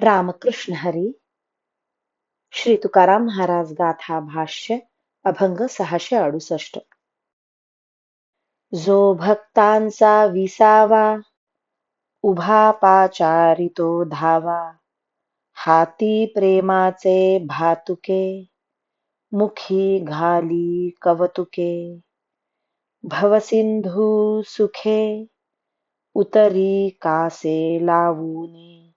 रामकृष्ण हरी. श्री तुकाराम महाराज गाथा भाष्य अभंग 668. जो भक्तांचा विसावा, उभा पाचारितो धावा, हाती प्रेमाचे भातुके, मुखी घाली कवतुके, भवसिंधू सुखे, उतरी कासे लावूनी,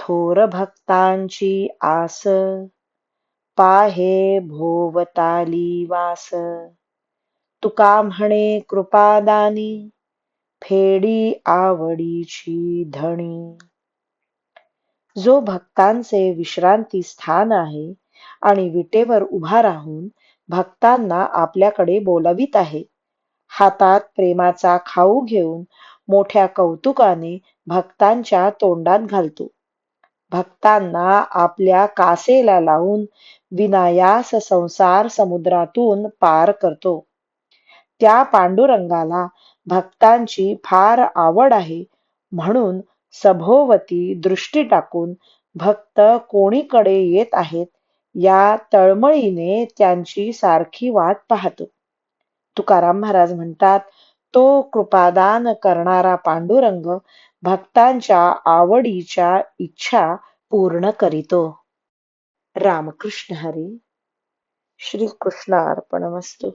थोर भक्तांची आस, पाहे भोवताली वास, तुका म्हणे कृपादानी, फेडी आवडीची धणी. जो भक्तांचे विश्रांती स्थान आहे आणि विटेवर उभा राहून भक्तांना आपल्याकडे बोलवित आहे, हातात प्रेमाचा खाऊ घेऊन मोठ्या कौतुकाने भक्तांच्या तोंडात घालतो, भक्तांना आपल्या कासेला लावून विनायास संसार समुद्रातून पार करतो. त्या पांडुरंगाला भक्तांची फार आवड आहे, म्हणून सभोवती दृष्टी टाकून भक्त कोणीकडे येत आहेत या तळमळीने त्यांची सारखी वाट पाहतो. तुकाराम महाराज म्हणतात, तो कृपादान करणारा पांडुरंग भक्तांच्या आवडीच्या इच्छा पूर्ण करीतो. रामकृष्ण हरी. श्री कृष्ण अर्पणमस्तु.